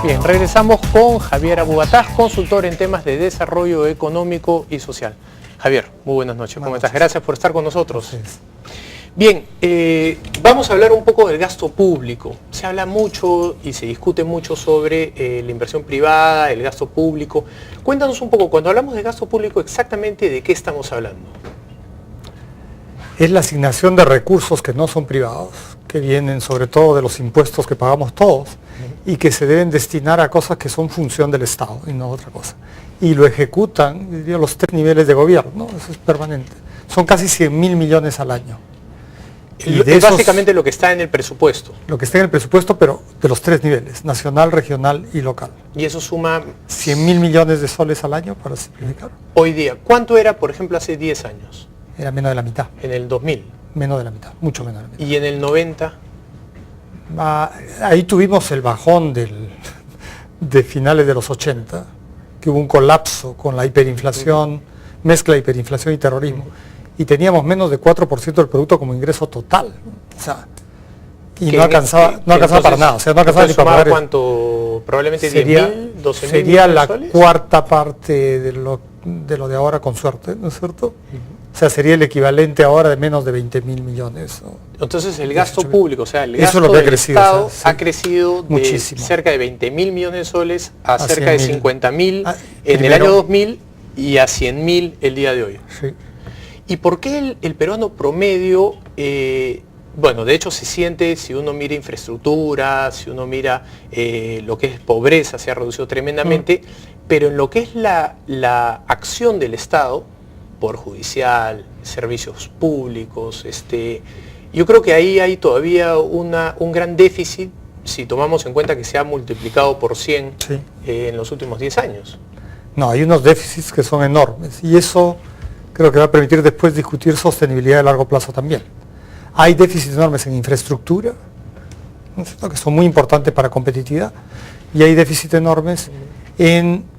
Bien, regresamos con Javier Abugataz, consultor en temas de desarrollo económico y social. Javier, muy buenas noches. ¿Cómo estás? Gracias por estar con nosotros. Bien, vamos a hablar un poco del gasto público. Se habla mucho y se discute mucho sobre la inversión privada, el gasto público. Cuéntanos un poco, cuando hablamos de gasto público, exactamente de qué estamos hablando. Es la asignación de recursos que no son privados, que vienen sobre todo de los impuestos que pagamos todos y que se deben destinar a cosas que son función del Estado y no otra cosa. Y lo ejecutan, diría, los 3 niveles de gobierno, eso es permanente. Son casi 100.000 millones al año. Y es básicamente lo que está en el presupuesto. Lo que está en el presupuesto, pero de los 3 niveles, nacional, regional y local. Y eso suma 100.000 millones de soles al año, para simplificar. Hoy día, ¿cuánto era, por ejemplo, hace 10 años? Era menos de la mitad. En el 2000. Menos de la mitad, mucho menos de la mitad. ¿Y en el 90? Ahí tuvimos el bajón de finales de los 80, que hubo un colapso con la hiperinflación, mezcla de hiperinflación y terrorismo, y teníamos menos de 4% del producto como ingreso total. O sea, y no alcanzaba para nada. O sea, no alcanzaba ni para pagar. ¿Cuánto? Probablemente 10.000, 12.000. Sería la cuarta parte de lo de ahora, con suerte, ¿no es cierto? O sea, sería el equivalente ahora de menos de 20.000 millones. Entonces el gasto público, o sea, el gasto del Estado ha crecido de muchísimo. Cerca de 20.000 millones de soles a cerca de 50.000 en el año 2000 y a 100.000 el día de hoy. Sí. ¿Y por qué el peruano promedio, bueno, de hecho se siente, si uno mira infraestructura, si uno mira lo que es pobreza, se ha reducido tremendamente, pero en lo que es la acción del Estado, Poder Judicial, servicios públicos, yo creo que ahí hay todavía un gran déficit si tomamos en cuenta que se ha multiplicado por 100 en los últimos 10 años. No, hay unos déficits que son enormes y eso creo que va a permitir después discutir sostenibilidad de largo plazo también. Hay déficits enormes en infraestructura, ¿no es cierto?, que son muy importantes para competitividad, y hay déficits enormes en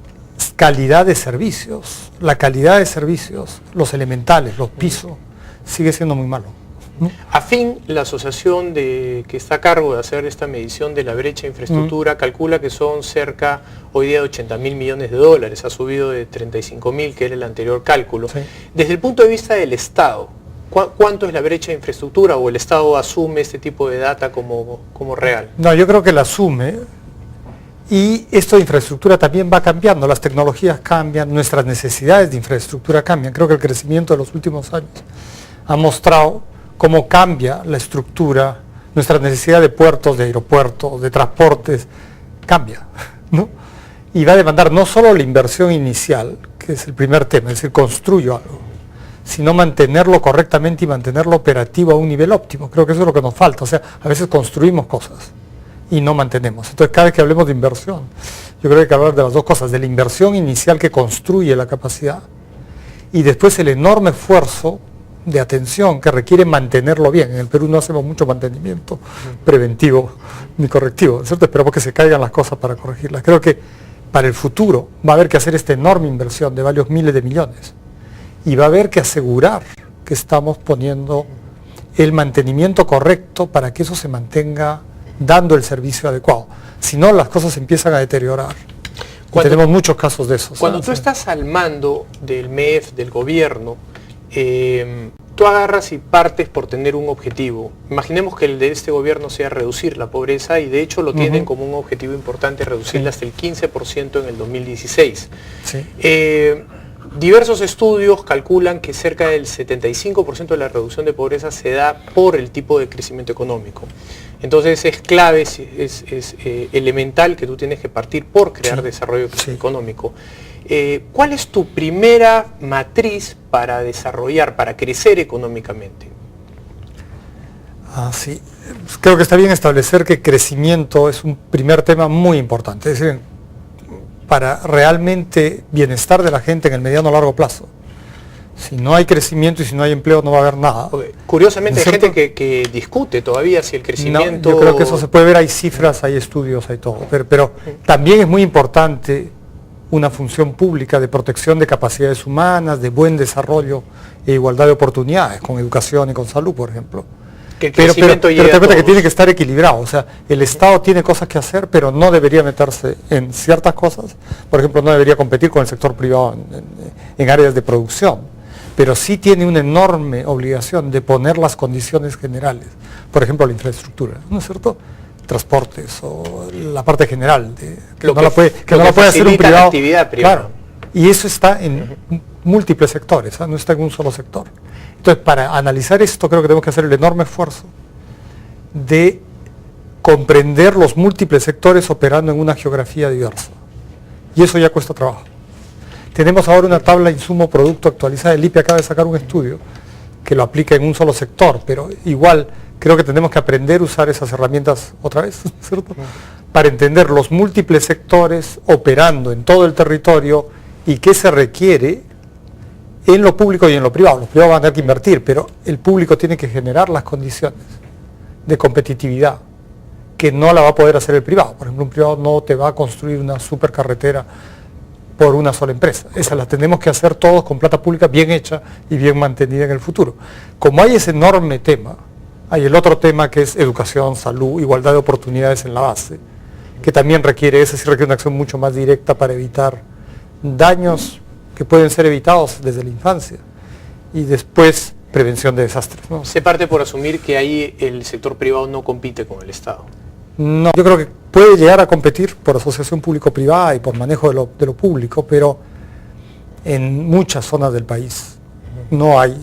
calidad de servicios. La calidad de servicios, los elementales, los pisos, sigue siendo muy malo. AFIN, la asociación que está a cargo de hacer esta medición de la brecha de infraestructura, calcula que son cerca hoy día de 80.000 millones de dólares, ha subido de 35.000, que era el anterior cálculo. Sí. Desde el punto de vista del Estado, ¿cuánto es la brecha de infraestructura, o el Estado asume este tipo de data como real? No, yo creo que la asume, y esto de infraestructura también va cambiando, las tecnologías cambian, nuestras necesidades de infraestructura cambian. Creo que el crecimiento de los últimos años ha mostrado cómo cambia la estructura, nuestra necesidad de puertos, de aeropuertos, de transportes, cambia, ¿no? Y va a demandar no solo la inversión inicial, que es el primer tema, es decir, construyo algo, sino mantenerlo correctamente y mantenerlo operativo a un nivel óptimo. Creo que eso es lo que nos falta. O sea, a veces construimos cosas y no mantenemos. Entonces, cada vez que hablemos de inversión, yo creo que hay que hablar de las dos cosas, de la inversión inicial que construye la capacidad, y después el enorme esfuerzo de atención que requiere mantenerlo bien. En el Perú no hacemos mucho mantenimiento preventivo ni correctivo, ¿cierto? Esperamos que se caigan las cosas para corregirlas. Creo que para el futuro va a haber que hacer esta enorme inversión de varios miles de millones, y va a haber que asegurar que estamos poniendo el mantenimiento correcto para que eso se mantenga dando el servicio adecuado. Si no, las cosas empiezan a deteriorar. Tenemos muchos casos de esos. Cuando tú estás al mando del MEF, del gobierno, tú agarras y partes por tener un objetivo. Imaginemos que el de este gobierno sea reducir la pobreza, y de hecho lo tienen como un objetivo importante, reducirla hasta el 15% en el 2016. Diversos estudios calculan que cerca del 75% de la reducción de pobreza se da por el tipo de crecimiento económico. Entonces es clave, es elemental que tú tienes que partir por crear desarrollo económico. ¿Cuál es tu primera matriz para desarrollar, para crecer económicamente? Sí, creo que está bien establecer que crecimiento es un primer tema muy importante, es decir, para realmente bienestar de la gente en el mediano o largo plazo. Si no hay crecimiento y si no hay empleo, no va a haber nada. Curiosamente hay gente que discute todavía si el crecimiento... No, yo creo que eso se puede ver, hay cifras, hay estudios, hay todo, pero también es muy importante una función pública de protección de capacidades humanas, de buen desarrollo e igualdad de oportunidades, con educación y con salud, por ejemplo. Que el pero crecimiento te llegue a das cuenta que todos. tiene que estar equilibrado. O sea, el Estado tiene cosas que hacer, pero no debería meterse en ciertas cosas. Por ejemplo, no debería competir con el sector privado en áreas de producción. Pero sí tiene una enorme obligación de poner las condiciones generales. Por ejemplo, la infraestructura, ¿no es cierto? Transportes o la parte general, que no la puede hacer un facilita la privado. actividad privada. Claro, y eso está en múltiples sectores, no está en un solo sector. Entonces, para analizar esto, creo que tenemos que hacer el enorme esfuerzo de comprender los múltiples sectores operando en una geografía diversa. Y eso ya cuesta trabajo. Tenemos ahora una tabla insumo-producto actualizada. El IPE acaba de sacar un estudio que lo aplica en un solo sector, pero igual creo que tenemos que aprender a usar esas herramientas otra vez, ¿cierto? Para entender los múltiples sectores operando en todo el territorio y qué se requiere en lo público y en lo privado. Los privados van a tener que invertir, pero el público tiene que generar las condiciones de competitividad que no la va a poder hacer el privado. Por ejemplo, un privado no te va a construir una supercarretera por una sola empresa. Esa la tenemos que hacer todos con plata pública bien hecha y bien mantenida en el futuro. Como hay ese enorme tema, hay el otro tema que es educación, salud, igualdad de oportunidades en la base, que también requiere, ese sí requiere una acción mucho más directa para evitar daños que pueden ser evitados desde la infancia, y después prevención de desastres, ¿no? Se parte por asumir que ahí el sector privado no compite con el Estado. No, yo creo que puede llegar a competir por asociación público-privada y por manejo de lo público, pero en muchas zonas del país no hay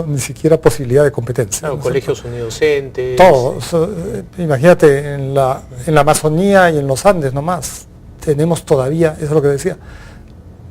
ni siquiera posibilidad de competencia. Claro, ¿no? colegios unidocentes. Todos, imagínate, en la Amazonía y en los Andes nomás, tenemos todavía, eso es lo que decía,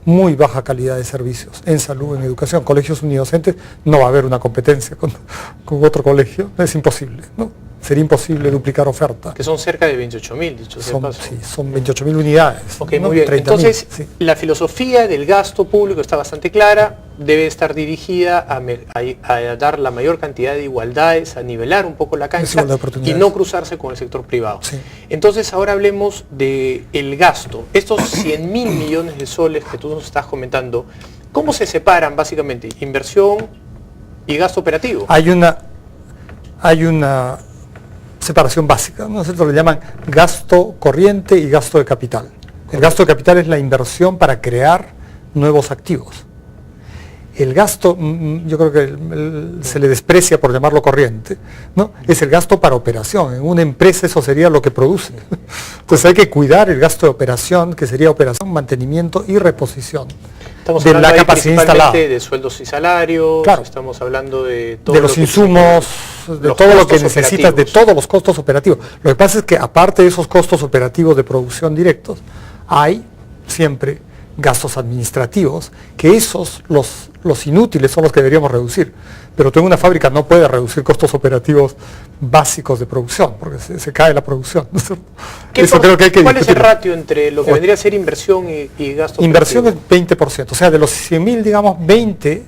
muy baja calidad de servicios en salud, en educación. Colegios unidocentes, no va a haber una competencia con otro colegio, es imposible, ¿no? Sería imposible duplicar oferta. Que son cerca de 28.000, dicho sea de paso. Sí, son 28.000 unidades. Ok, ¿no? muy bien. 30.000, Entonces, sí. la filosofía del gasto público está bastante clara, debe estar dirigida a dar la mayor cantidad de igualdades, a nivelar un poco la cancha Igualdad de y oportunidades. no cruzarse con el sector privado. Sí. Entonces, ahora hablemos del gasto. Estos 100.000 millones de soles que tú nos estás comentando, ¿cómo se separan básicamente inversión y gasto operativo? Hay una separación básica, ¿no es cierto? Le llaman gasto corriente y gasto de capital. El gasto de capital es la inversión para crear nuevos activos. El gasto, yo creo que se le desprecia por llamarlo corriente, ¿no? Es el gasto para operación. En una empresa eso sería lo que produce. Entonces hay que cuidar el gasto de operación, que sería operación, mantenimiento y reposición Estamos de hablando la ahí capacidad instalada. principalmente de sueldos y salarios, Claro. estamos hablando de todo De lo los que insumos, de los todo lo que costos necesitas, de operativos. todos los costos operativos. Lo que pasa es que aparte de esos costos operativos de producción directos, hay siempre gastos administrativos, que esos, los inútiles, son los que deberíamos reducir. Pero tú en una fábrica no puedes reducir costos operativos básicos de producción, porque se cae la producción, ¿no es cierto? Eso creo que hay que ¿Cuál es el discutirlo. ratio entre lo que vendría a ser inversión y gasto Inversión es operativo? 20%, o sea, de los 100.000, digamos, 20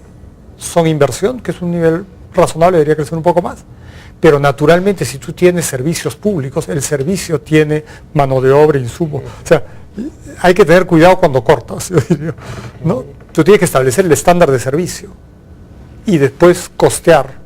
son inversión, que es un nivel razonable, debería crecer un poco más. Pero naturalmente, si tú tienes servicios públicos, el servicio tiene mano de obra, insumo. O sea, hay que tener cuidado cuando cortas, yo diría, ¿no? Tú tienes que establecer el estándar de servicio y después costear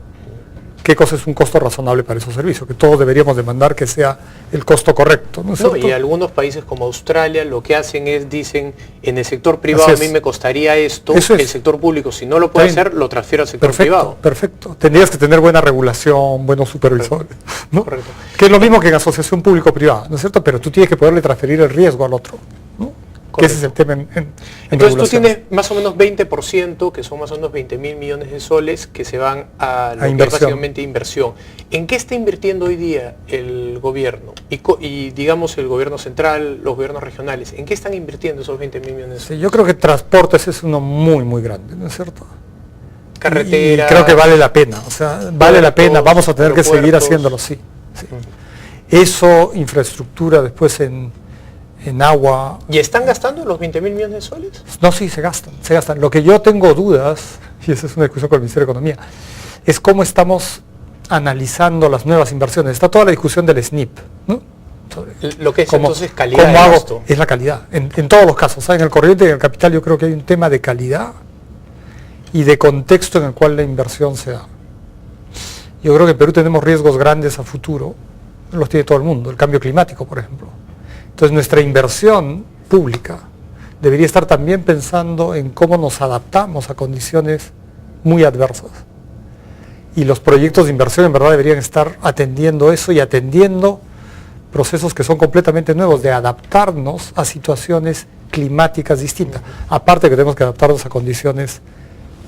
qué cosa es un costo razonable para esos servicios, que todos deberíamos demandar que sea el costo correcto, ¿no es No, cierto? y algunos países como Australia lo que hacen es, dicen, en el sector privado Así a es. mí me costaría esto, Eso es. el sector público si no lo puede Está bien. hacer, lo transfiero al sector Perfecto, privado. perfecto. Tendrías que tener buena regulación, buenos supervisores, ¿no? Correcto. Que es lo mismo que en asociación público-privada, ¿no es cierto? Pero tú tienes que poderle transferir el riesgo al otro, ¿no? Que ese es el tema en Entonces tú regulación. tienes más o menos 20%, que son más o menos 20.000 millones de soles, que se van a lo que es inversión. básicamente inversión. ¿En qué está invirtiendo hoy día el gobierno? Y digamos el gobierno central, los gobiernos regionales, ¿en qué están invirtiendo esos 20.000 millones de soles? Sí, yo creo que transportes es uno muy, muy grande, ¿no es cierto? Carretera. Y creo que vale la pena, o sea, vale la pena, vamos a tener que seguir aeropuertos. haciéndolo, sí. Eso, infraestructura, después en agua. ¿Y están gastando los 20.000 millones de soles? No, sí, se gastan, se gastan. Lo que yo tengo dudas, y esa es una discusión con el Ministerio de Economía, es cómo estamos analizando las nuevas inversiones. Está toda la discusión del SNIP, ¿no? Sobre Lo que es cómo- entonces calidad cómo de hago, gasto. es la calidad, en todos los casos. ¿Saben? En el corriente y en el capital yo creo que hay un tema de calidad y de contexto en el cual la inversión se da. Yo creo que en Perú tenemos riesgos grandes a futuro, los tiene todo el mundo, el cambio climático, por ejemplo. Entonces nuestra inversión pública debería estar también pensando en cómo nos adaptamos a condiciones muy adversas. Y los proyectos de inversión en verdad deberían estar atendiendo eso y atendiendo procesos que son completamente nuevos, de adaptarnos a situaciones climáticas distintas. Aparte que tenemos que adaptarnos a condiciones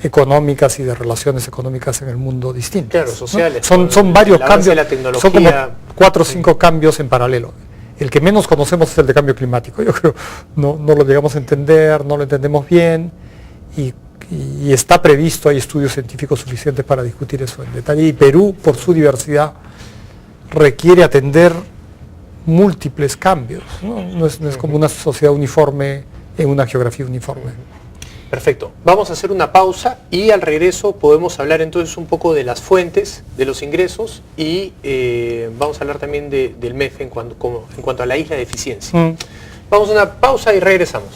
económicas y de relaciones económicas en el mundo distintas. Claro, sociales. ¿No? Son varios cambios, son como 4 o 5 cambios en paralelo. El que menos conocemos es el de cambio climático. Yo creo no lo llegamos a entender, no lo entendemos bien y está previsto, hay estudios científicos suficientes para discutir eso en detalle. Y Perú, por su diversidad, requiere atender múltiples cambios. No es como una sociedad uniforme en una geografía uniforme. Perfecto. Vamos a hacer una pausa y al regreso podemos hablar entonces un poco de las fuentes de los ingresos y vamos a hablar también del MEF en cuanto a la isla de eficiencia. Vamos a una pausa y regresamos.